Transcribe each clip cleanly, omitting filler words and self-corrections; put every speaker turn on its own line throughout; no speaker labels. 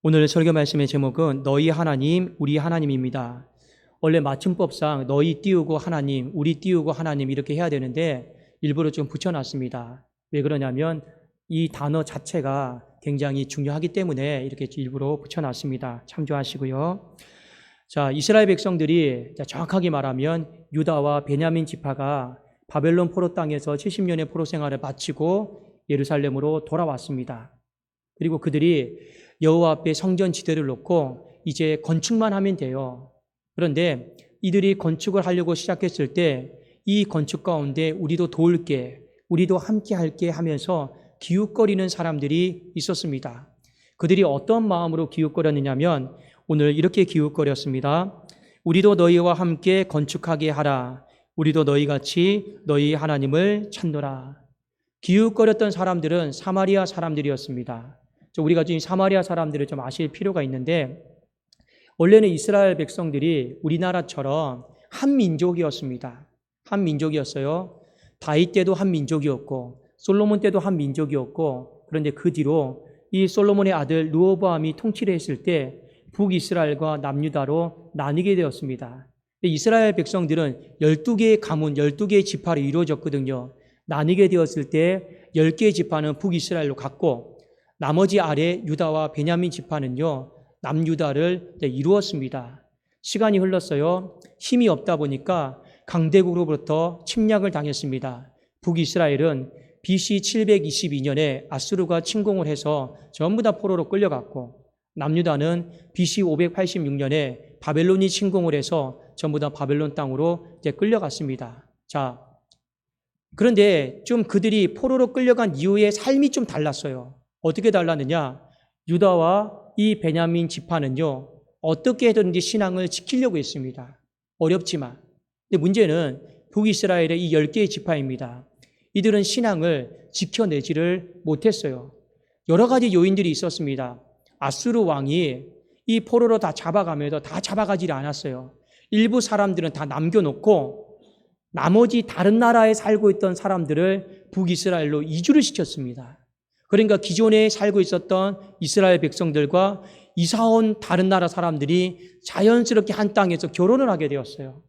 오늘 설교 말씀의 제목은 너희 하나님, 우리 하나님입니다. 원래 맞춤법상 너희 띄우고 하나님, 우리 띄우고 하나님 이렇게 해야 되는데 일부러 좀 붙여놨습니다. 왜 그러냐면 이 단어 자체가 굉장히 중요하기 때문에 이렇게 일부러 붙여놨습니다. 참조하시고요. 자, 이스라엘 백성들이 정확하게 말하면 유다와 베냐민 지파가 바벨론 포로 땅에서 70년의 포로 생활을 마치고 예루살렘으로 돌아왔습니다. 그리고 그들이 여호와 앞에 성전 지대를 놓고 이제 건축만 하면 돼요. 그런데 이들이 건축을 하려고 시작했을 때 이 건축 가운데 우리도 도울게, 우리도 함께 할게 하면서 기웃거리는 사람들이 있었습니다. 그들이 어떤 마음으로 기웃거렸느냐면 오늘 이렇게 기웃거렸습니다. 우리도 너희와 함께 건축하게 하라. 우리도 너희같이 너희 하나님을 찾노라. 기웃거렸던 사람들은 사마리아 사람들이었습니다. 우리가 지금 사마리아 사람들을 좀 아실 필요가 있는데 원래는 이스라엘 백성들이 우리나라처럼 한 민족이었습니다. 한 민족이었어요. 다윗 때도 한 민족이었고 솔로몬 때도 한 민족이었고 그런데 그 뒤로 이 솔로몬의 아들 르호보암이 통치를 했을 때 북이스라엘과 남유다로 나뉘게 되었습니다. 이스라엘 백성들은 12개의 가문, 12개의 지파로 이루어졌거든요. 나뉘게 되었을 때 10개의 지파는 북이스라엘로 갔고 나머지 아래 유다와 베냐민 지파는요, 남유다를 이루었습니다. 시간이 흘렀어요. 힘이 없다 보니까 강대국으로부터 침략을 당했습니다. 북이스라엘은 BC 722년에 아수르가 침공을 해서 전부 다 포로로 끌려갔고 남유다는 BC 586년에 바벨론이 침공을 해서 전부 다 바벨론 땅으로 이제 끌려갔습니다. 자, 그런데 좀 그들이 포로로 끌려간 이후의 삶이 좀 달랐어요. 어떻게 달랐느냐? 유다와 이 베냐민 지파는요, 어떻게 해든지 신앙을 지키려고 했습니다. 어렵지만. 근데 문제는 북이스라엘의 이 10개의 지파입니다. 이들은 신앙을 지켜내지를 못했어요. 여러 가지 요인들이 있었습니다. 아수르 왕이 이 포로로 다 잡아가면서 다 잡아가지 않았어요. 일부 사람들은 다 남겨놓고 나머지 다른 나라에 살고 있던 사람들을 북이스라엘로 이주를 시켰습니다. 그러니까 기존에 살고 있었던 이스라엘 백성들과 이사온 다른 나라 사람들이 자연스럽게 한 땅에서 결혼을 하게 되었어요.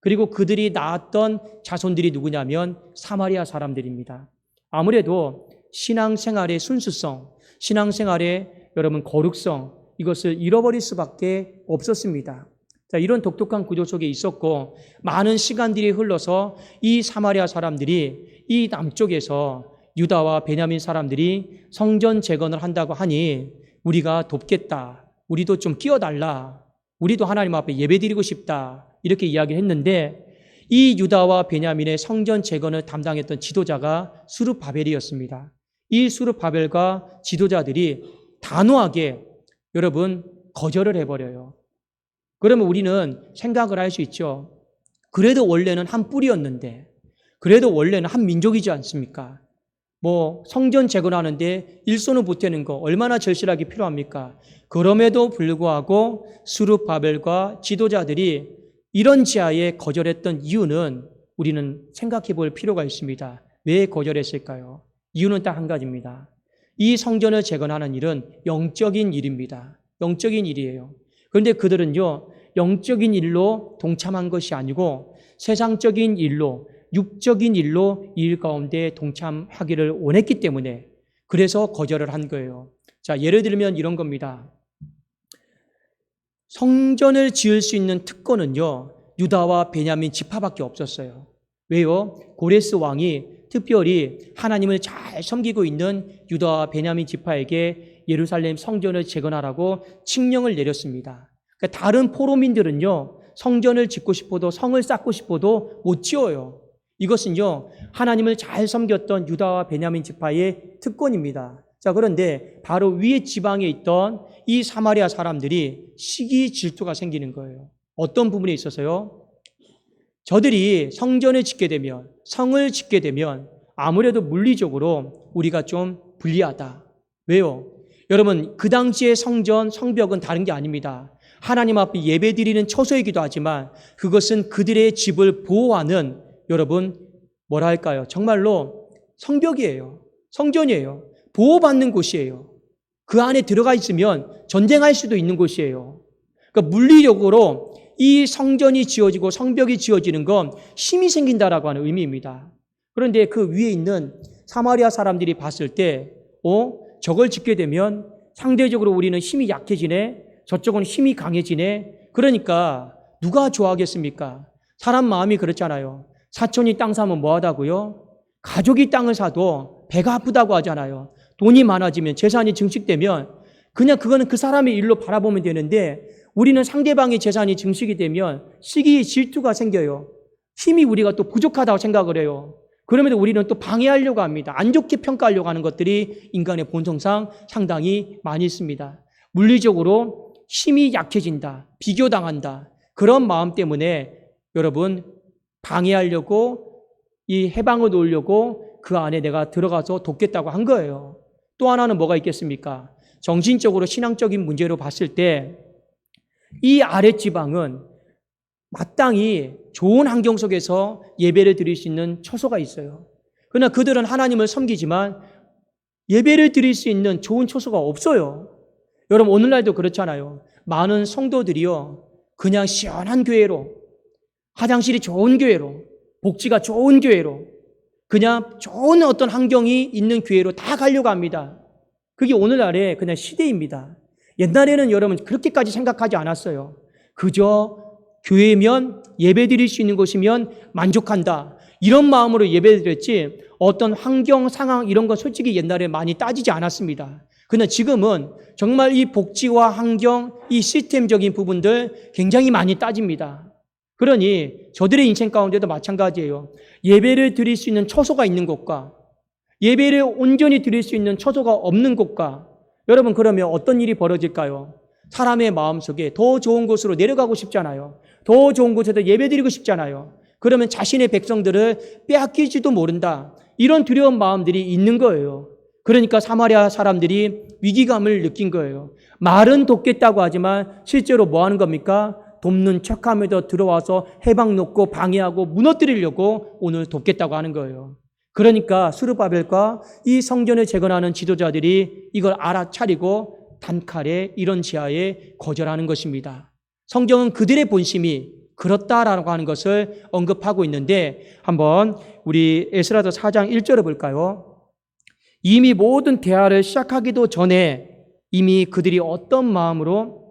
그리고 그들이 낳았던 자손들이 누구냐면 사마리아 사람들입니다. 아무래도 신앙생활의 순수성, 신앙생활의 여러분 거룩성 이것을 잃어버릴 수밖에 없었습니다. 자, 이런 독특한 구조 속에 있었고 많은 시간들이 흘러서 이 사마리아 사람들이 이 남쪽에서 유다와 베냐민 사람들이 성전 재건을 한다고 하니 우리가 돕겠다. 우리도 좀 끼워달라. 우리도 하나님 앞에 예배드리고 싶다. 이렇게 이야기했는데 이 유다와 베냐민의 성전 재건을 담당했던 지도자가 수룹바벨이었습니다. 이 수룹바벨과 지도자들이 단호하게 여러분 거절을 해버려요. 그러면 우리는 생각을 할 수 있죠. 그래도 원래는 한 뿌리였는데 그래도 원래는 한 민족이지 않습니까? 성전 재건하는데 일손을 보태는 거 얼마나 절실하게 필요합니까? 그럼에도 불구하고 수룹바벨과 지도자들이 이런 지하에 거절했던 이유는 우리는 생각해 볼 필요가 있습니다. 왜 거절했을까요? 이유는 딱 한 가지입니다. 이 성전을 재건하는 일은 영적인 일입니다. 영적인 일이에요. 그런데 그들은요, 영적인 일로 동참한 것이 아니고 세상적인 일로, 육적인 일로 이 일 가운데 동참하기를 원했기 때문에 그래서 거절을 한 거예요. 자, 예를 들면 이런 겁니다. 성전을 지을 수 있는 특권은요, 유다와 베냐민 지파밖에 없었어요. 왜요? 고레스 왕이 특별히 하나님을 잘 섬기고 있는 유다와 베냐민 지파에게 예루살렘 성전을 재건하라고 칙령을 내렸습니다. 그러니까 다른 포로민들은요, 성전을 짓고 싶어도 성을 쌓고 싶어도 못 지어요. 이것은요, 하나님을 잘 섬겼던 유다와 베냐민 지파의 특권입니다. 자, 그런데 바로 위에 지방에 있던 이 사마리아 사람들이 시기 질투가 생기는 거예요. 어떤 부분에 있어서요? 저들이 성전을 짓게 되면, 성을 짓게 되면 아무래도 물리적으로 우리가 좀 불리하다. 왜요? 여러분, 그 당시의 성전, 성벽은 다른 게 아닙니다. 하나님 앞에 예배드리는 처소이기도 하지만 그것은 그들의 집을 보호하는 여러분, 뭐라 할까요? 정말로 성벽이에요. 성전이에요. 보호받는 곳이에요. 그 안에 들어가 있으면 전쟁할 수도 있는 곳이에요. 그러니까 물리적으로 이 성전이 지어지고 성벽이 지어지는 건 힘이 생긴다라고 하는 의미입니다. 그런데 그 위에 있는 사마리아 사람들이 봤을 때, 저걸 짓게 되면 상대적으로 우리는 힘이 약해지네, 저쪽은 힘이 강해지네. 그러니까 누가 좋아하겠습니까? 사람 마음이 그렇잖아요. 사촌이 땅 사면 뭐 하다고요? 가족이 땅을 사도 배가 아프다고 하잖아요. 돈이 많아지면, 재산이 증식되면 그냥 그거는 그 사람의 일로 바라보면 되는데, 우리는 상대방의 재산이 증식이 되면 시기 질투가 생겨요. 힘이 우리가 또 부족하다고 생각을 해요. 그러면 우리는 또 방해하려고 합니다. 안 좋게 평가하려고 하는 것들이 인간의 본성상 상당히 많이 있습니다. 물리적으로 힘이 약해진다, 비교당한다, 그런 마음 때문에 여러분 방해하려고, 이 해방을 놓으려고 그 안에 내가 들어가서 돕겠다고 한 거예요. 또 하나는 뭐가 있겠습니까? 정신적으로 신앙적인 문제로 봤을 때 이 아랫지방은 마땅히 좋은 환경 속에서 예배를 드릴 수 있는 처소가 있어요. 그러나 그들은 하나님을 섬기지만 예배를 드릴 수 있는 좋은 처소가 없어요. 여러분 오늘날도 그렇잖아요. 많은 성도들이요, 그냥 시원한 교회로, 화장실이 좋은 교회로, 복지가 좋은 교회로, 그냥 좋은 어떤 환경이 있는 교회로 다 가려고 합니다. 그게 오늘날의 그냥 시대입니다. 옛날에는 여러분 그렇게까지 생각하지 않았어요. 그저 교회면 예배 드릴 수 있는 곳이면 만족한다, 이런 마음으로 예배를 드렸지 어떤 환경, 상황 이런 건 솔직히 옛날에 많이 따지지 않았습니다. 그러나 지금은 정말 이 복지와 환경, 이 시스템적인 부분들 굉장히 많이 따집니다. 그러니 저들의 인생 가운데도 마찬가지예요. 예배를 드릴 수 있는 처소가 있는 곳과 예배를 온전히 드릴 수 있는 처소가 없는 곳과, 여러분 그러면 어떤 일이 벌어질까요? 사람의 마음속에 더 좋은 곳으로 내려가고 싶잖아요. 더 좋은 곳에서 예배드리고 싶잖아요. 그러면 자신의 백성들을 빼앗기지도 모른다, 이런 두려운 마음들이 있는 거예요. 그러니까 사마리아 사람들이 위기감을 느낀 거예요. 말은 돕겠다고 하지만 실제로 뭐 하는 겁니까? 돕는 척하면서 들어와서 해방 놓고 방해하고 무너뜨리려고 오늘 돕겠다고 하는 거예요. 그러니까 스룹바벨과 이 성전을 재건하는 지도자들이 이걸 알아차리고 단칼에 이런 지하에 거절하는 것입니다. 성경은 그들의 본심이 그렇다라고 하는 것을 언급하고 있는데, 한번 우리 에스라서 4장 1절을 볼까요? 이미 모든 대화를 시작하기도 전에 이미 그들이 어떤 마음으로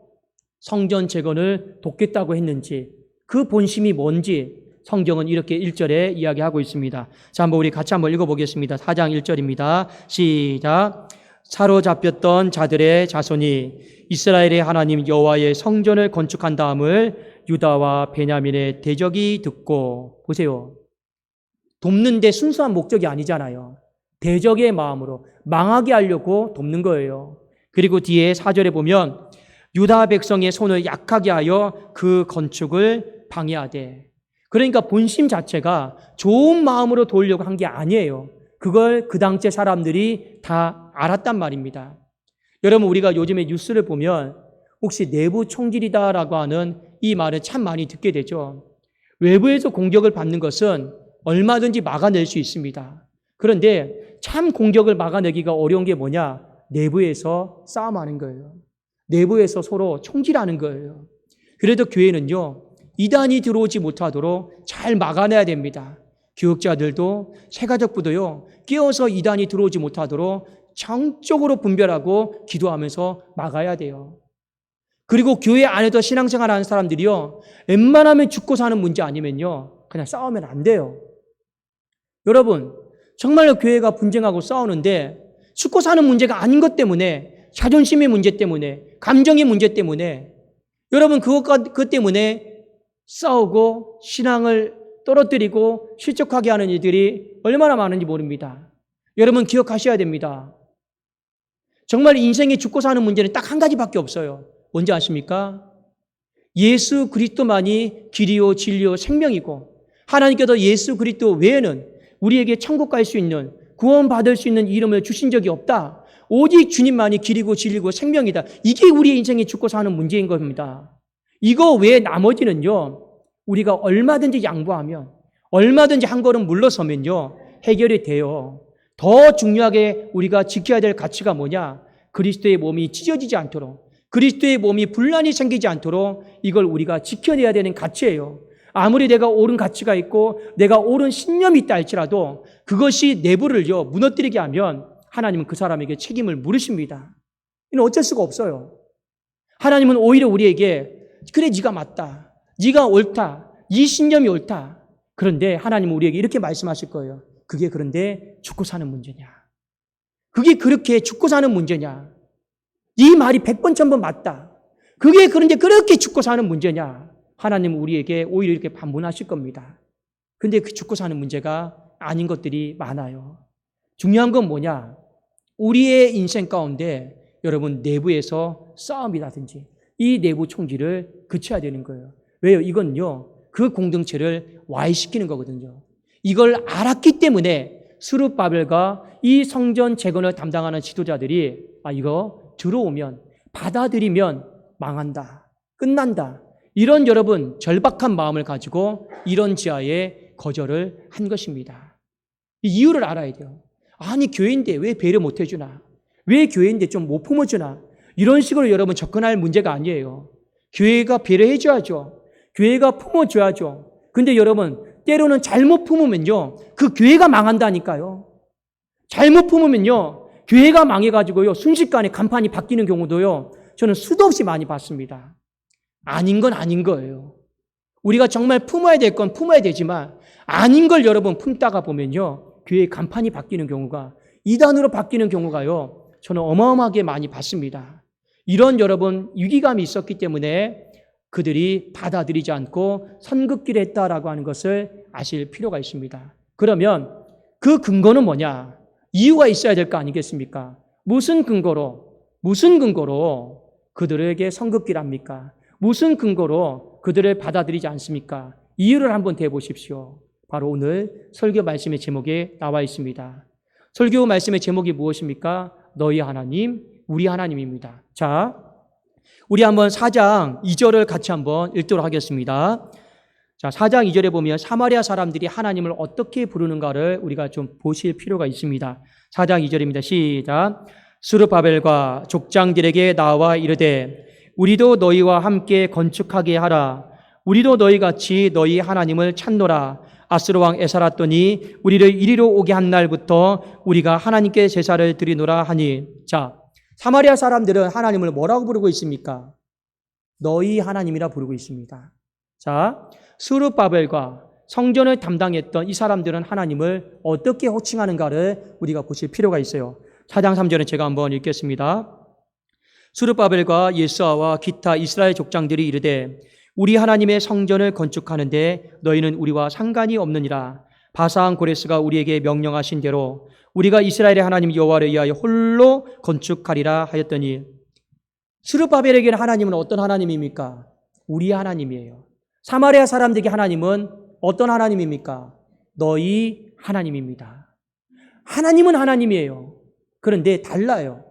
성전 재건을 돕겠다고 했는지, 그 본심이 뭔지 성경은 이렇게 1절에 이야기하고 있습니다. 자, 한번 우리 같이 한번 읽어보겠습니다. 4장 1절입니다. 시작. 사로잡혔던 자들의 자손이 이스라엘의 하나님 여호와의 성전을 건축한 다음을 유다와 베냐민의 대적이 듣고, 보세요. 돕는데 순수한 목적이 아니잖아요. 대적의 마음으로 망하게 하려고 돕는 거예요. 그리고 뒤에 4절에 보면 유다 백성의 손을 약하게 하여 그 건축을 방해하되, 그러니까 본심 자체가 좋은 마음으로 도우려고 한 게 아니에요. 그걸 그 당시 사람들이 다 알았단 말입니다. 여러분 우리가 요즘에 뉴스를 보면 혹시 내부 총질이다라고 하는 이 말을 참 많이 듣게 되죠. 외부에서 공격을 받는 것은 얼마든지 막아낼 수 있습니다. 그런데 참 공격을 막아내기가 어려운 게 뭐냐? 내부에서 싸움하는 거예요. 내부에서 서로 총질하는 거예요. 그래도 교회는요, 이단이 들어오지 못하도록 잘 막아내야 됩니다. 교육자들도 세가족부도요, 끼어서 이단이 들어오지 못하도록 정적으로 분별하고 기도하면서 막아야 돼요. 그리고 교회 안에서 신앙생활하는 사람들이요, 웬만하면 죽고 사는 문제 아니면요 그냥 싸우면 안 돼요. 여러분 정말로 교회가 분쟁하고 싸우는데 죽고 사는 문제가 아닌 것 때문에, 자존심의 문제 때문에, 감정의 문제 때문에, 여러분 그것 때문에 싸우고 신앙을 떨어뜨리고 실족하게 하는 이들이 얼마나 많은지 모릅니다. 여러분 기억하셔야 됩니다. 정말 인생에 죽고 사는 문제는 딱 한 가지밖에 없어요. 뭔지 아십니까? 예수 그리스도만이 길이요 진리요 생명이고, 하나님께서 예수 그리스도 외에는 우리에게 천국 갈 수 있는, 구원받을 수 있는 이름을 주신 적이 없다. 오직 주님만이 길이고 진리고 생명이다. 이게 우리의 인생에 죽고 사는 문제인 겁니다. 이거 외에 나머지는요, 우리가 얼마든지 양보하면, 얼마든지 한 걸음 물러서면요 해결이 돼요. 더 중요하게 우리가 지켜야 될 가치가 뭐냐? 그리스도의 몸이 찢어지지 않도록, 그리스도의 몸이 분란이 생기지 않도록 이걸 우리가 지켜내야 되는 가치예요. 아무리 내가 옳은 가치가 있고 내가 옳은 신념이 있다 할지라도 그것이 내부를요 무너뜨리게 하면 하나님은 그 사람에게 책임을 물으십니다. 이는 어쩔 수가 없어요. 하나님은 오히려 우리에게 그래 네가 맞다, 네가 옳다, 이 신념이 옳다. 그런데 하나님은 우리에게 이렇게 말씀하실 거예요. 그게 그런데 죽고 사는 문제냐? 그게 그렇게 죽고 사는 문제냐? 네 말이 100번 1000번 맞다. 그게 그런데 그렇게 죽고 사는 문제냐? 하나님은 우리에게 오히려 이렇게 반문하실 겁니다. 근데 그 죽고 사는 문제가 아닌 것들이 많아요. 중요한 건 뭐냐? 우리의 인생 가운데 여러분 내부에서 싸움이라든지 이 내부 총질을 그쳐야 되는 거예요. 왜요? 이건요 그 공동체를 와해시키는 거거든요. 이걸 알았기 때문에 스룹바벨과 이 성전 재건을 담당하는 지도자들이 이거 들어오면 받아들이면 망한다, 끝난다, 이런 여러분 절박한 마음을 가지고 이런 지하에 거절을 한 것입니다. 이 이유를 알아야 돼요. 아니 교회인데 왜 배려 못 해주나? 왜 교회인데 좀 못 품어주나? 이런 식으로 여러분 접근할 문제가 아니에요. 교회가 배려해 줘야죠. 교회가 품어줘야죠. 근데 여러분 때로는 잘못 품으면요 그 교회가 망한다니까요. 잘못 품으면요 교회가 망해가지고요 순식간에 간판이 바뀌는 경우도요 저는 수도 없이 많이 봤습니다. 아닌 건 아닌 거예요. 우리가 정말 품어야 될 건 품어야 되지만 아닌 걸 여러분 품다가 보면요 교회의 간판이 바뀌는 경우가 이단으로 바뀌는 경우가요 저는 어마어마하게 많이 봤습니다. 이런 여러분 위기감이 있었기 때문에 그들이 받아들이지 않고 선긋기를 했다라고 하는 것을 아실 필요가 있습니다. 그러면 그 근거는 뭐냐? 이유가 있어야 될 거 아니겠습니까? 무슨 근거로 그들에게 선긋기를 합니까? 무슨 근거로 그들을 받아들이지 않습니까? 이유를 한번 대보십시오. 바로 오늘 설교 말씀의 제목에 나와 있습니다. 설교 말씀의 제목이 무엇입니까? 너희 하나님, 우리 하나님입니다. 자, 우리 한번 4장 2절을 같이 한번 읽도록 하겠습니다. 자, 4장 2절에 보면 사마리아 사람들이 하나님을 어떻게 부르는가를 우리가 좀 보실 필요가 있습니다. 4장 2절입니다. 시작. 스룹바벨과 족장들에게 나와 이르되 우리도 너희와 함께 건축하게 하라. 우리도 너희같이 너희 하나님을 찾노라. 아스로 왕 에사라더니 우리를 이리로 오게 한 날부터 우리가 하나님께 제사를 드리노라 하니. 자, 사마리아 사람들은 하나님을 뭐라고 부르고 있습니까? 너희 하나님이라 부르고 있습니다. 자, 스룹바벨과 성전을 담당했던 이 사람들은 하나님을 어떻게 호칭하는가를 우리가 보실 필요가 있어요. 4장 3절은 제가 한번 읽겠습니다. 스룹바벨과 예수아와 기타 이스라엘 족장들이 이르되 우리 하나님의 성전을 건축하는데 너희는 우리와 상관이 없느니라. 바사한 고레스가 우리에게 명령하신 대로 우리가 이스라엘의 하나님 여호와를 위하여 홀로 건축하리라 하였더니. 스룹바벨에게는 하나님은 어떤 하나님입니까? 우리 하나님이에요. 사마리아 사람들에게 하나님은 어떤 하나님입니까? 너희 하나님입니다. 하나님은 하나님이에요. 그런데 달라요.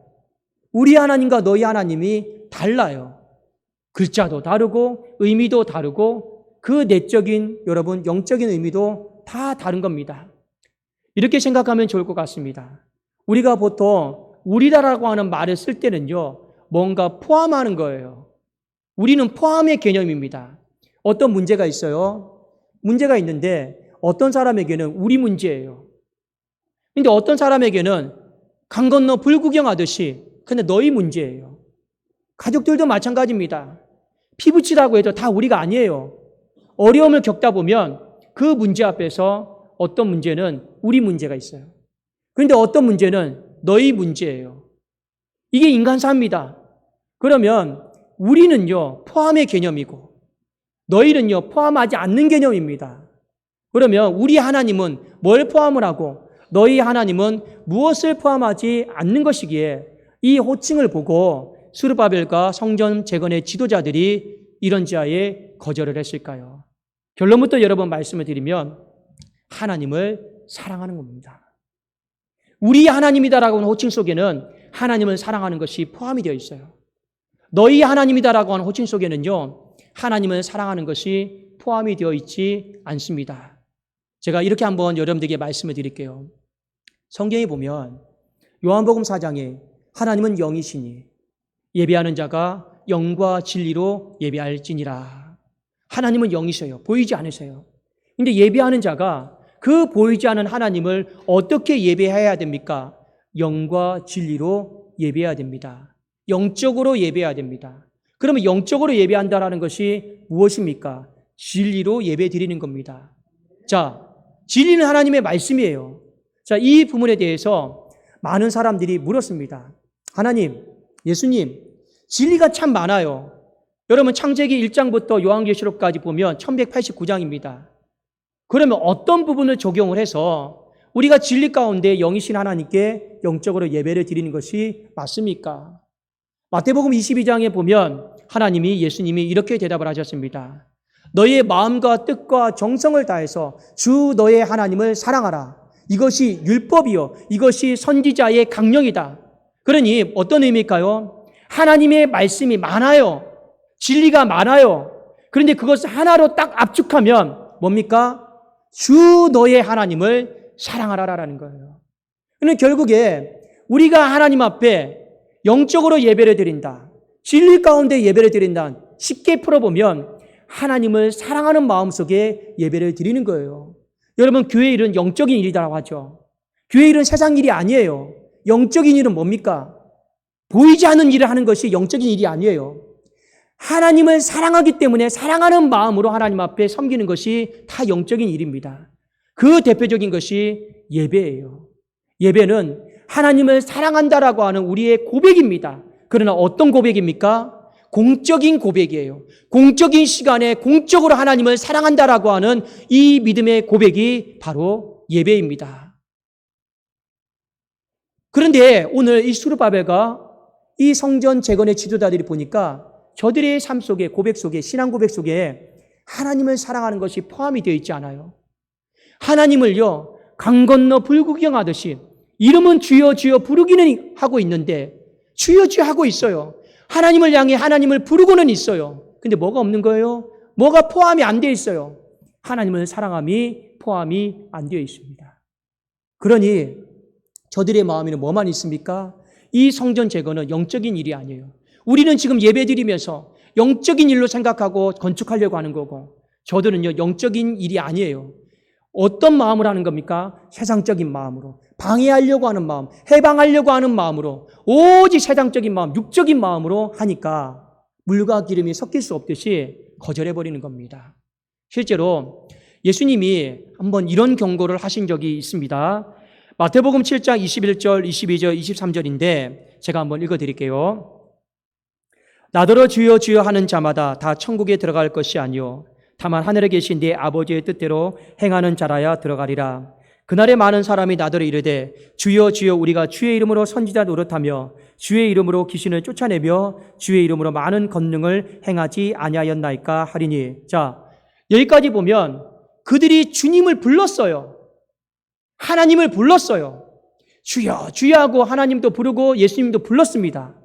우리 하나님과 너희 하나님이 달라요. 글자도 다르고 의미도 다르고 그 내적인 여러분 영적인 의미도 다 다른 겁니다. 이렇게 생각하면 좋을 것 같습니다. 우리가 보통 우리라고 하는 말을 쓸 때는요 뭔가 포함하는 거예요. 우리는 포함의 개념입니다. 어떤 문제가 있어요. 문제가 있는데 어떤 사람에게는 우리 문제예요. 근데 어떤 사람에게는 강 건너 불구경하듯이 근데 너희 문제예요. 가족들도 마찬가지입니다. 피부치라고 해도 다 우리가 아니에요. 어려움을 겪다 보면 그 문제 앞에서 어떤 문제는 우리 문제가 있어요. 그런데 어떤 문제는 너희 문제예요. 이게 인간사입니다. 그러면 우리는요 포함의 개념이고 너희는요 포함하지 않는 개념입니다. 그러면 우리 하나님은 뭘 포함을 하고 너희 하나님은 무엇을 포함하지 않는 것이기에 이 호칭을 보고 스룹바벨과 성전 재건의 지도자들이 이런 지하에 거절을 했을까요? 결론부터 여러분 말씀을 드리면 하나님을 사랑하는 겁니다. 우리 하나님이다라고 하는 호칭 속에는 하나님을 사랑하는 것이 포함이 되어 있어요. 너희 하나님이다라고 하는 호칭 속에는요 하나님을 사랑하는 것이 포함이 되어 있지 않습니다. 제가 이렇게 한번 여러분들에게 말씀을 드릴게요. 성경에 보면 요한복음 4장에 하나님은 영이시니 예배하는 자가 영과 진리로 예배할지니라. 하나님은 영이셔요. 보이지 않으세요. 근데 예배하는 자가 그 보이지 않은 하나님을 어떻게 예배해야 됩니까? 영과 진리로 예배해야 됩니다. 영적으로 예배해야 됩니다. 그러면 영적으로 예배한다라는 것이 무엇입니까? 진리로 예배 드리는 겁니다. 자, 진리는 하나님의 말씀이에요. 자, 이 부분에 대해서 많은 사람들이 물었습니다. 하나님, 예수님, 진리가 참 많아요. 여러분 창세기 1장부터 요한계시록까지 보면 1189장입니다. 그러면 어떤 부분을 적용을 해서 우리가 진리 가운데 영이신 하나님께 영적으로 예배를 드리는 것이 맞습니까? 마태복음 22장에 보면 하나님이 예수님이 이렇게 대답을 하셨습니다. 너의 마음과 뜻과 정성을 다해서 주 너의 하나님을 사랑하라. 이것이 율법이요. 이것이 선지자의 강령이다. 그러니 어떤 의미일까요? 하나님의 말씀이 많아요. 진리가 많아요. 그런데 그것을 하나로 딱 압축하면 뭡니까? 주 너의 하나님을 사랑하라라는 거예요. 그러니까 결국에 우리가 하나님 앞에 영적으로 예배를 드린다. 진리 가운데 예배를 드린다. 쉽게 풀어보면 하나님을 사랑하는 마음속에 예배를 드리는 거예요. 여러분 교회 일은 영적인 일이라고 하죠. 교회 일은 세상 일이 아니에요. 영적인 일은 뭡니까? 보이지 않는 일을 하는 것이 영적인 일이 아니에요. 하나님을 사랑하기 때문에 사랑하는 마음으로 하나님 앞에 섬기는 것이 다 영적인 일입니다. 그 대표적인 것이 예배예요. 예배는 하나님을 사랑한다라고 하는 우리의 고백입니다. 그러나 어떤 고백입니까? 공적인 고백이에요. 공적인 시간에 공적으로 하나님을 사랑한다라고 하는 이 믿음의 고백이 바로 예배입니다. 그런데 오늘 이 수르바벨과 이 성전 재건의 지도자들이 보니까 저들의 삶 속에, 고백 속에, 신앙 고백 속에 하나님을 사랑하는 것이 포함이 되어 있지 않아요. 하나님을요, 강 건너 불구경하듯이 이름은 주여 주여 부르기는 하고 있는데 주여 주여 하고 있어요. 하나님을 향해 하나님을 부르고는 있어요. 근데 뭐가 없는 거예요? 뭐가 포함이 안 되어 있어요. 하나님을 사랑함이 포함이 안 되어 있습니다. 그러니 저들의 마음에는 뭐만 있습니까? 이 성전 재건은 영적인 일이 아니에요. 우리는 지금 예배드리면서 영적인 일로 생각하고 건축하려고 하는 거고 저들은요 영적인 일이 아니에요. 어떤 마음으로 하는 겁니까? 세상적인 마음으로 방해하려고 하는 마음, 해방하려고 하는 마음으로 오직 세상적인 마음, 육적인 마음으로 하니까 물과 기름이 섞일 수 없듯이 거절해버리는 겁니다. 실제로 예수님이 한번 이런 경고를 하신 적이 있습니다. 마태복음 7장 21절, 22절, 23절인데 제가 한번 읽어드릴게요. 나더러 주여 주여 하는 자마다 다 천국에 들어갈 것이 아니요 다만 하늘에 계신 네 아버지의 뜻대로 행하는 자라야 들어가리라. 그날에 많은 사람이 나더러 이르되 주여 주여 우리가 주의 이름으로 선지자 노릇하며 주의 이름으로 귀신을 쫓아내며 주의 이름으로 많은 권능을 행하지 아니하였나이까 하리니. 자, 여기까지 보면 그들이 주님을 불렀어요. 하나님을 불렀어요. 주여 주여 하고 하나님도 부르고 예수님도 불렀습니다.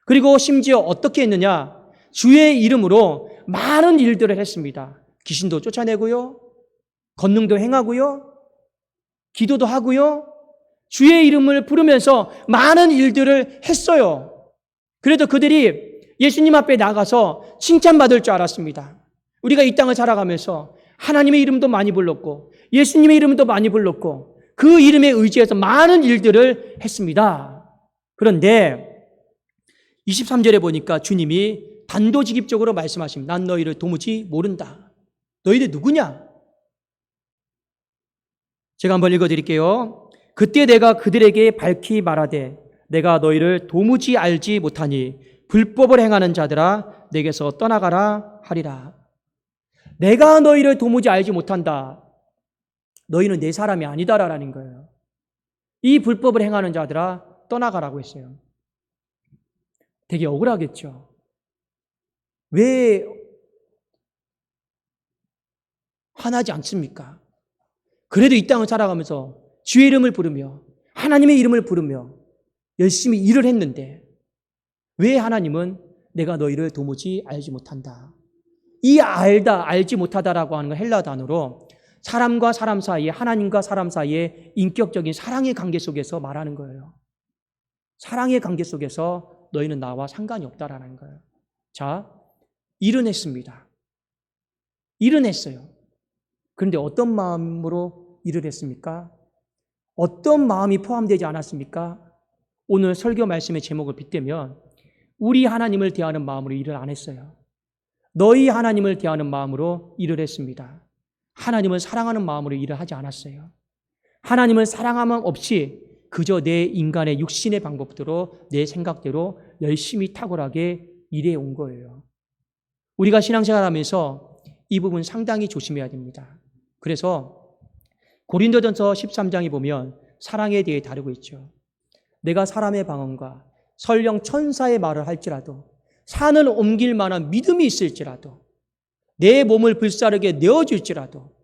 그리고 심지어 어떻게 했느냐? 주의 이름으로 많은 일들을 했습니다. 귀신도 쫓아내고요. 권능도 행하고요. 기도도 하고요. 주의 이름을 부르면서 많은 일들을 했어요. 그래도 그들이 예수님 앞에 나가서 칭찬받을 줄 알았습니다. 우리가 이 땅을 살아가면서 하나님의 이름도 많이 불렀고 예수님의 이름도 많이 불렀고 그 이름에 의지해서 많은 일들을 했습니다. 그런데 23절에 보니까 주님이 단도직입적으로 말씀하십니다. 난 너희를 도무지 모른다. 너희들 누구냐? 제가 한번 읽어드릴게요. 그때 내가 그들에게 밝히 말하되 내가 너희를 도무지 알지 못하니 불법을 행하는 자들아 내게서 떠나가라 하리라. 내가 너희를 도무지 알지 못한다. 너희는 내 사람이 아니다라는 거예요. 이 불법을 행하는 자들아 떠나가라고 했어요. 되게 억울하겠죠. 왜 화나지 않습니까? 그래도 이 땅을 살아가면서 주의 이름을 부르며 하나님의 이름을 부르며 열심히 일을 했는데 왜 하나님은 내가 너희를 도무지 알지 못한다. 이 알다, 알지 못하다라고 하는 건 헬라 단어로 사람과 사람 사이에 하나님과 사람 사이에 인격적인 사랑의 관계 속에서 말하는 거예요. 사랑의 관계 속에서 너희는 나와 상관이 없다라는 거예요. 자, 일은 했습니다. 일은 했어요. 그런데 어떤 마음으로 일을 했습니까? 어떤 마음이 포함되지 않았습니까? 오늘 설교 말씀의 제목을 빗대면 우리 하나님을 대하는 마음으로 일을 안 했어요. 너희 하나님을 대하는 마음으로 일을 했습니다. 하나님을 사랑하는 마음으로 일을 하지 않았어요. 하나님을 사랑함 없이 그저 내 인간의 육신의 방법대로 내 생각대로 열심히 탁월하게 일해온 거예요. 우리가 신앙생활하면서 이 부분 상당히 조심해야 됩니다. 그래서 고린도전서 13장에 보면 사랑에 대해 다루고 있죠. 내가 사람의 방언과 설령 천사의 말을 할지라도 산을 옮길 만한 믿음이 있을지라도 내 몸을 불사르게 내어줄지라도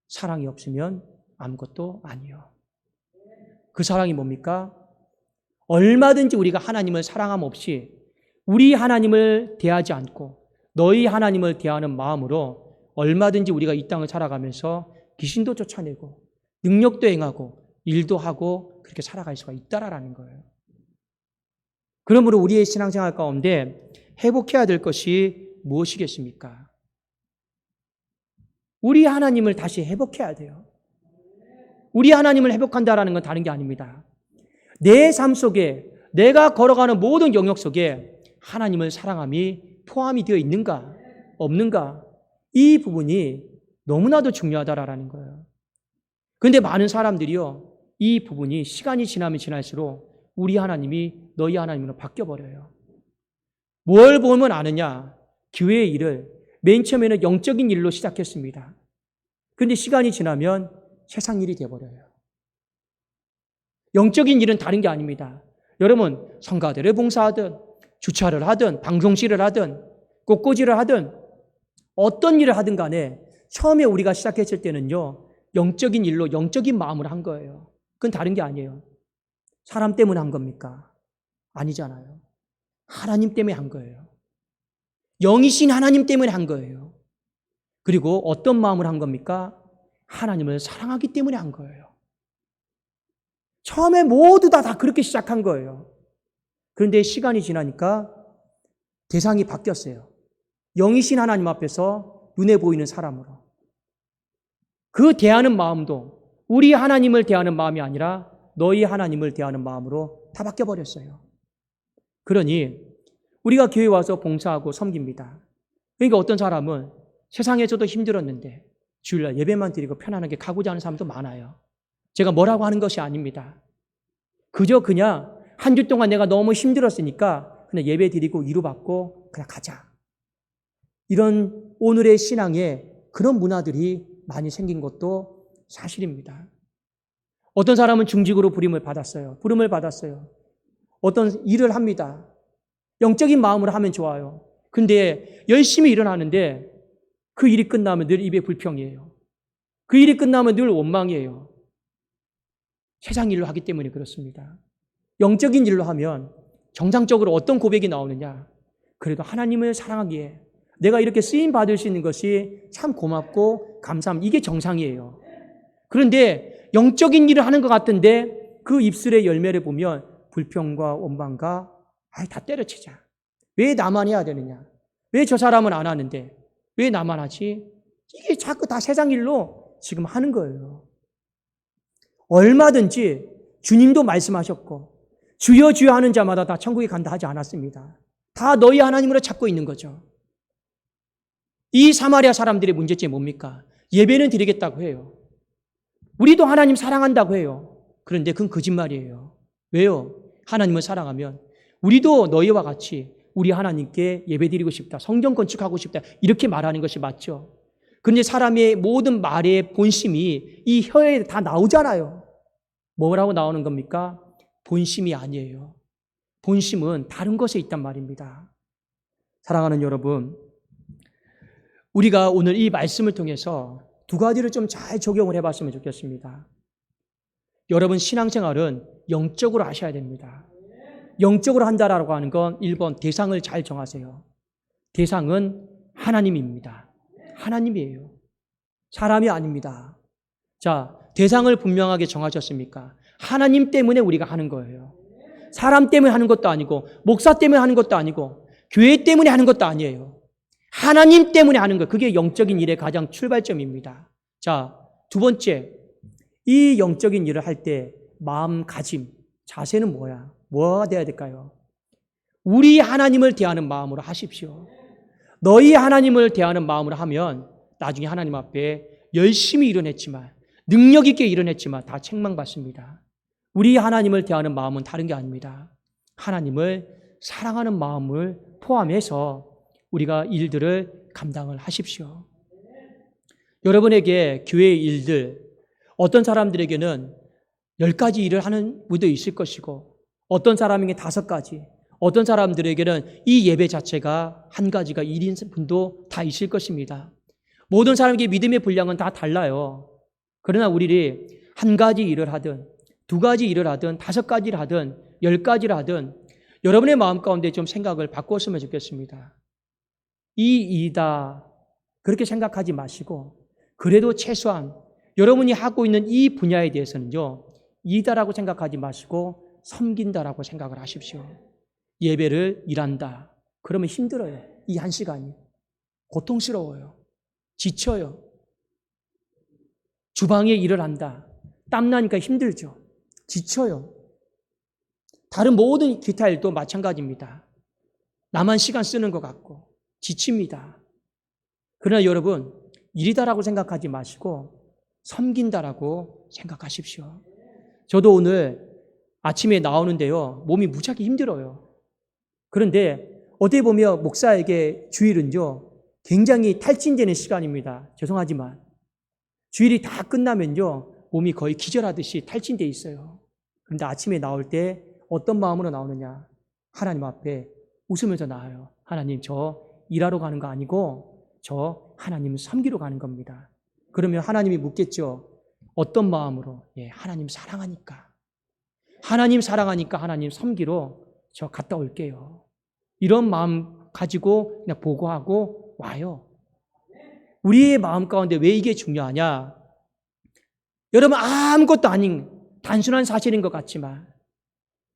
사랑이 없으면 아무것도 아니요. 그 사랑이 뭡니까? 얼마든지 우리가 하나님을 사랑함 없이 우리 하나님을 대하지 않고 너희 하나님을 대하는 마음으로 얼마든지 우리가 이 땅을 살아가면서 귀신도 쫓아내고 능력도 행하고 일도 하고 그렇게 살아갈 수가 있다라는 거예요. 그러므로 우리의 신앙생활 가운데 회복해야 될 것이 무엇이겠습니까? 우리 하나님을 다시 회복해야 돼요. 우리 하나님을 회복한다라는 건 다른 게 아닙니다. 내 삶 속에 내가 걸어가는 모든 영역 속에 하나님을 사랑함이 포함이 되어 있는가 없는가 이 부분이 너무나도 중요하다라는 거예요. 그런데 많은 사람들이요 이 부분이 시간이 지나면 지날수록 우리 하나님이 너희 하나님으로 바뀌어버려요. 뭘 보면 아느냐? 교회의 일을 맨 처음에는 영적인 일로 시작했습니다. 그런데 시간이 지나면 세상 일이 되어버려요. 영적인 일은 다른 게 아닙니다. 여러분 성가대를 봉사하든 주차를 하든 방송실을 하든 꽃꽂이를 하든 어떤 일을 하든 간에 처음에 우리가 시작했을 때는요 영적인 일로 영적인 마음으로 한 거예요. 그건 다른 게 아니에요. 사람 때문에 한 겁니까? 아니잖아요. 하나님 때문에 한 거예요. 영이신 하나님 때문에 한 거예요. 그리고 어떤 마음으로 한 겁니까? 하나님을 사랑하기 때문에 한 거예요. 처음에 모두 다 그렇게 시작한 거예요. 그런데 시간이 지나니까 대상이 바뀌었어요. 영이신 하나님 앞에서 눈에 보이는 사람으로. 그 대하는 마음도 우리 하나님을 대하는 마음이 아니라 너희 하나님을 대하는 마음으로 다 바뀌어버렸어요. 그러니 우리가 교회 와서 봉사하고 섬깁니다. 그러니까 어떤 사람은 세상에서도 힘들었는데 주일날 예배만 드리고 편안하게 가고자 하는 사람도 많아요. 제가 뭐라고 하는 것이 아닙니다. 그저 그냥 한 주 동안 내가 너무 힘들었으니까 그냥 예배 드리고 위로받고 그냥 가자. 이런 오늘의 신앙에 그런 문화들이 많이 생긴 것도 사실입니다. 어떤 사람은 중직으로 부름을 받았어요. 어떤 일을 합니다. 영적인 마음으로 하면 좋아요. 근데 열심히 일을 하는데 그 일이 끝나면 늘 입에 불평이에요. 그 일이 끝나면 늘 원망이에요. 세상 일로 하기 때문에 그렇습니다. 영적인 일로 하면 정상적으로 어떤 고백이 나오느냐? 그래도 하나님을 사랑하기에 내가 이렇게 쓰임 받을 수 있는 것이 참 고맙고 감사함. 이게 정상이에요. 그런데 영적인 일을 하는 것 같은데 그 입술의 열매를 보면 불평과 원망과 다 때려치자. 왜 나만 해야 되느냐? 왜 저 사람은 안 하는데? 왜 나만 하지? 이게 자꾸 다 세상 일로 지금 하는 거예요. 얼마든지 주님도 말씀하셨고 주여 주여 하는 자마다 다 천국에 간다 하지 않았습니다. 다 너희 하나님으로 찾고 있는 거죠. 이 사마리아 사람들의 문제점이 뭡니까? 예배는 드리겠다고 해요. 우리도 하나님 사랑한다고 해요. 그런데 그건 거짓말이에요. 왜요? 하나님을 사랑하면 우리도 너희와 같이 우리 하나님께 예배드리고 싶다. 성전 건축하고 싶다. 이렇게 말하는 것이 맞죠. 그런데 사람의 모든 말의 본심이 이 혀에 다 나오잖아요. 뭐라고 나오는 겁니까? 본심이 아니에요. 본심은 다른 것에 있단 말입니다. 사랑하는 여러분, 우리가 오늘 이 말씀을 통해서 두 가지를 좀 잘 적용을 해봤으면 좋겠습니다. 여러분 신앙생활은 영적으로 하셔야 됩니다. 영적으로 한다라고 하는 건 1번 대상을 잘 정하세요. 대상은 하나님입니다. 하나님이에요. 사람이 아닙니다. 자, 대상을 분명하게 정하셨습니까? 하나님 때문에 우리가 하는 거예요. 사람 때문에 하는 것도 아니고 목사 때문에 하는 것도 아니고 교회 때문에 하는 것도 아니에요. 하나님 때문에 하는 거. 그게 영적인 일의 가장 출발점입니다. 자, 두 번째. 이 영적인 일을 할 때 마음가짐, 자세는 뭐가 돼야 될까요? 우리 하나님을 대하는 마음으로 하십시오. 너희 하나님을 대하는 마음으로 하면 나중에 하나님 앞에 열심히 일어냈지만 능력 있게 일어냈지만 다 책망받습니다. 우리 하나님을 대하는 마음은 다른 게 아닙니다. 하나님을 사랑하는 마음을 포함해서 우리가 일들을 감당을 하십시오. 여러분에게 교회의 일들, 어떤 사람들에게는 10가지 일을 하는 분도 있을 것이고 어떤 사람에게 5가지, 어떤 사람들에게는 이 예배 자체가 한 가지가 일인 분도 다 있을 것입니다. 모든 사람에게 믿음의 분량은 다 달라요. 그러나 우리들이 한 가지 일을 하든 2가지 일을 하든 5가지를 하든 10가지를 하든 여러분의 마음 가운데 좀 생각을 바꾸었으면 좋겠습니다. 이 일이다 그렇게 생각하지 마시고 그래도 최소한 여러분이 하고 있는 이 분야에 대해서는요, 이다라고 생각하지 마시고 섬긴다라고 생각을 하십시오. 예배를 일한다. 그러면 힘들어요. 이 1시간이. 고통스러워요. 지쳐요. 주방에 일을 한다. 땀나니까 힘들죠. 지쳐요. 다른 모든 기타 일도 마찬가지입니다. 나만 시간 쓰는 것 같고 지칩니다. 그러나 여러분, 일이다라고 생각하지 마시고 섬긴다라고 생각하십시오. 저도 오늘 아침에 나오는데요, 몸이 무지하게 힘들어요. 그런데 어떻게 보면 목사에게 주일은요, 굉장히 탈진되는 시간입니다. 죄송하지만 주일이 다 끝나면요, 몸이 거의 기절하듯이 탈진돼 있어요. 그런데 아침에 나올 때 어떤 마음으로 나오느냐? 하나님 앞에 웃으면서 나와요. 하나님, 저 일하러 가는 거 아니고 저 하나님 섬기러 가는 겁니다. 그러면 하나님이 묻겠죠. 어떤 마음으로? 예, 하나님 사랑하니까. 하나님 사랑하니까 하나님 섬기러 저 갔다 올게요. 이런 마음 가지고 그냥 보고하고 와요. 우리의 마음 가운데 왜 이게 중요하냐? 여러분, 아무것도 아닌 단순한 사실인 것 같지만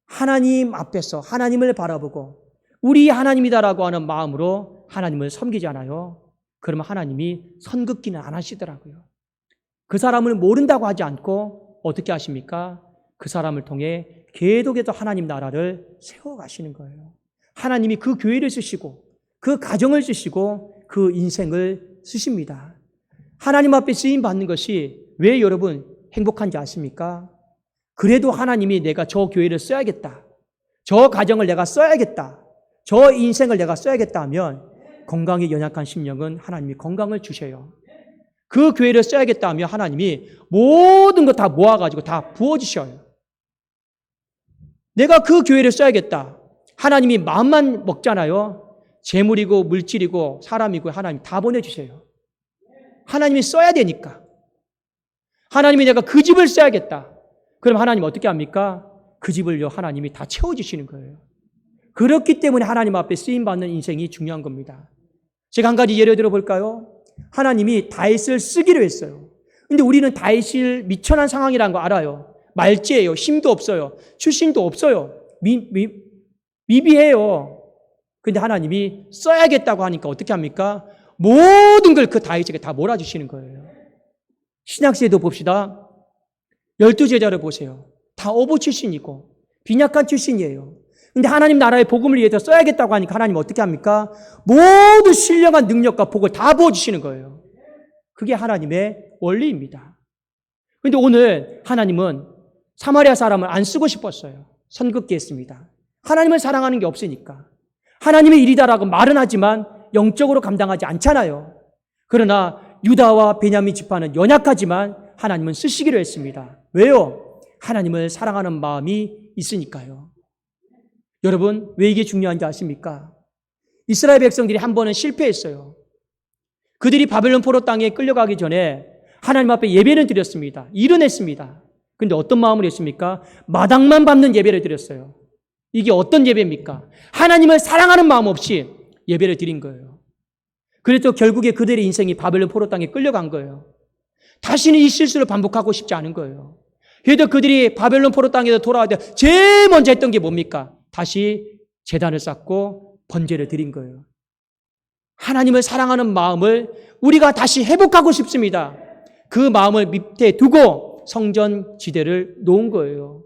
하나님 앞에서 하나님을 바라보고 우리 하나님이다라고 하는 마음으로 하나님을 섬기잖아요. 그러면 하나님이 선긋기는 안 하시더라고요. 그 사람을 모른다고 하지 않고 어떻게 하십니까? 그 사람을 통해 계속해서 하나님 나라를 세워가시는 거예요. 하나님이 그 교회를 쓰시고 그 가정을 쓰시고 그 인생을 쓰십니다. 하나님 앞에 쓰임받는 것이 왜 여러분 행복한지 아십니까? 그래도 하나님이 내가 저 교회를 써야겠다. 저 가정을 내가 써야겠다. 저 인생을 내가 써야겠다 하면 건강에 연약한 심령은 하나님이 건강을 주셔요. 그 교회를 써야겠다 하면 하나님이 모든 것 다 모아가지고 다 부어주셔요. 내가 그 교회를 써야겠다. 하나님이 마음만 먹잖아요. 재물이고 물질이고 사람이고 하나님 다 보내주세요. 하나님이 써야 되니까. 하나님이 내가 그 집을 써야겠다. 그럼 하나님 어떻게 합니까? 그 집을요 하나님이 다 채워주시는 거예요. 그렇기 때문에 하나님 앞에 쓰임받는 인생이 중요한 겁니다. 제가 한 가지 예를 들어 볼까요? 하나님이 다윗을 쓰기로 했어요. 근데 우리는 다윗이 미천한 상황이라는 거 알아요. 말지예요. 힘도 없어요. 출신도 없어요. 미비해요. 근데 하나님이 써야겠다고 하니까 어떻게 합니까? 모든 걸 그 다윗에게 다 몰아주시는 거예요. 신약시대도 봅시다. 12제자를 보세요. 다 어부 출신이고 빈약한 출신이에요. 근데 하나님 나라의 복음을 위해서 써야겠다고 하니까 하나님 어떻게 합니까? 모든 신령한 능력과 복을 다 부어주시는 거예요. 그게 하나님의 원리입니다. 근데 오늘 하나님은 사마리아 사람을 안 쓰고 싶었어요. 선긋기 했습니다. 하나님을 사랑하는 게 없으니까. 하나님의 일이다라고 말은 하지만 영적으로 감당하지 않잖아요. 그러나 유다와 베냐민 지파는 연약하지만 하나님은 쓰시기로 했습니다. 왜요? 하나님을 사랑하는 마음이 있으니까요. 여러분, 왜 이게 중요한지 아십니까? 이스라엘 백성들이 한 번은 실패했어요. 그들이 바벨론 포로 땅에 끌려가기 전에 하나님 앞에 예배는 드렸습니다. 일은 했습니다. 근데 어떤 마음으로 했습니까? 마당만 밟는 예배를 드렸어요. 이게 어떤 예배입니까? 하나님을 사랑하는 마음 없이 예배를 드린 거예요. 그래서 결국에 그들의 인생이 바벨론 포로 땅에 끌려간 거예요. 다시는 이 실수를 반복하고 싶지 않은 거예요. 그래도 그들이 바벨론 포로 땅에서 돌아올 때 제일 먼저 했던 게 뭡니까? 다시 제단을 쌓고 번제를 드린 거예요. 하나님을 사랑하는 마음을 우리가 다시 회복하고 싶습니다. 그 마음을 밑에 두고 성전 지대를 놓은 거예요.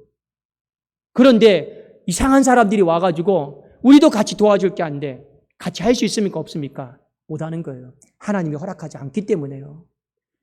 그런데 이상한 사람들이 와가지고 우리도 같이 도와줄 게 안 돼. 같이 할 수 있습니까? 없습니까? 못하는 거예요. 하나님이 허락하지 않기 때문에요.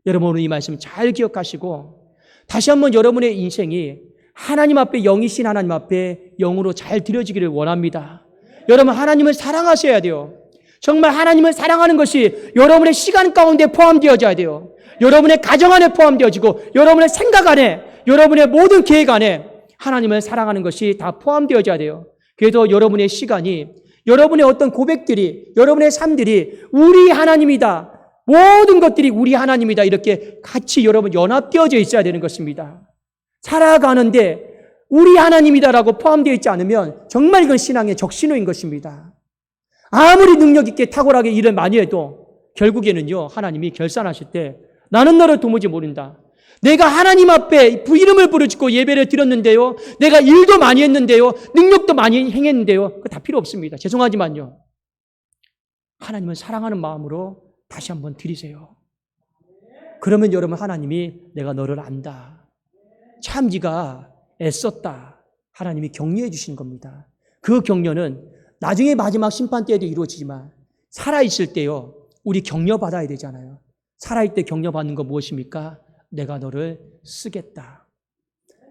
여러분 오늘 이 말씀 잘 기억하시고 다시 한번 여러분의 인생이 하나님 앞에 영이신 하나님 앞에 영으로 잘 드려지기를 원합니다. 여러분 하나님을 사랑하셔야 돼요. 정말 하나님을 사랑하는 것이 여러분의 시간 가운데 포함되어져야 돼요. 여러분의 가정 안에 포함되어지고 여러분의 생각 안에 여러분의 모든 계획 안에 하나님을 사랑하는 것이 다 포함되어져야 돼요. 그래도 여러분의 시간이 여러분의 어떤 고백들이 여러분의 삶들이 우리 하나님이다. 모든 것들이 우리 하나님이다. 이렇게 같이 여러분 연합되어져 있어야 되는 것입니다. 살아가는데 우리 하나님이다라고 포함되어 있지 않으면 정말 이건 신앙의 적신호인 것입니다. 아무리 능력 있게 탁월하게 일을 많이 해도 결국에는요 하나님이 결산하실 때 나는 너를 도무지 모른다. 내가 하나님 앞에 이름을 부르짖고 예배를 드렸는데요. 내가 일도 많이 했는데요. 능력도 많이 행했는데요. 그거 다 필요 없습니다. 죄송하지만요. 하나님을 사랑하는 마음으로 다시 한번 드리세요. 그러면 여러분 하나님이 내가 너를 안다. 참 네가 애썼다. 하나님이 격려해 주시는 겁니다. 그 격려는 나중에 마지막 심판 때에도 이루어지지만 살아있을 때요. 우리 격려받아야 되잖아요. 살아있을 때 격려받는 거 무엇입니까? 내가 너를 쓰겠다.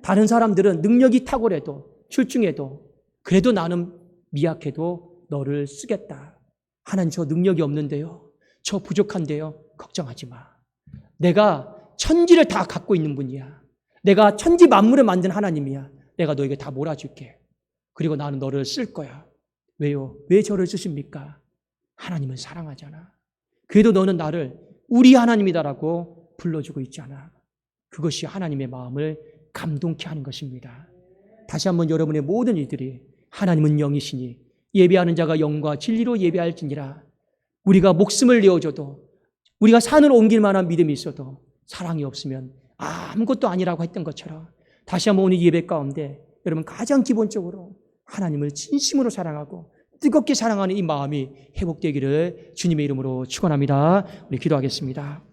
다른 사람들은 능력이 탁월해도 출중해도 그래도 나는 미약해도 너를 쓰겠다. 하나님 저 능력이 없는데요. 저 부족한데요. 걱정하지 마. 내가 천지를 다 갖고 있는 분이야. 내가 천지 만물을 만든 하나님이야. 내가 너에게 다 몰아줄게. 그리고 나는 너를 쓸 거야. 왜요? 왜 저를 쓰십니까? 하나님을 사랑하잖아. 그래도 너는 나를 우리 하나님이다라고 불러주고 있잖아. 그것이 하나님의 마음을 감동케 하는 것입니다. 다시 한번 여러분의 모든 이들이 하나님은 영이시니 예배하는 자가 영과 진리로 예배할지니라. 우리가 목숨을 내어줘도 우리가 산으로 옮길 만한 믿음이 있어도 사랑이 없으면 아무것도 아니라고 했던 것처럼 다시 한번 오늘 예배 가운데 여러분 가장 기본적으로 하나님을 진심으로 사랑하고 뜨겁게 사랑하는 이 마음이 회복되기를 주님의 이름으로 축원합니다. 우리 기도하겠습니다.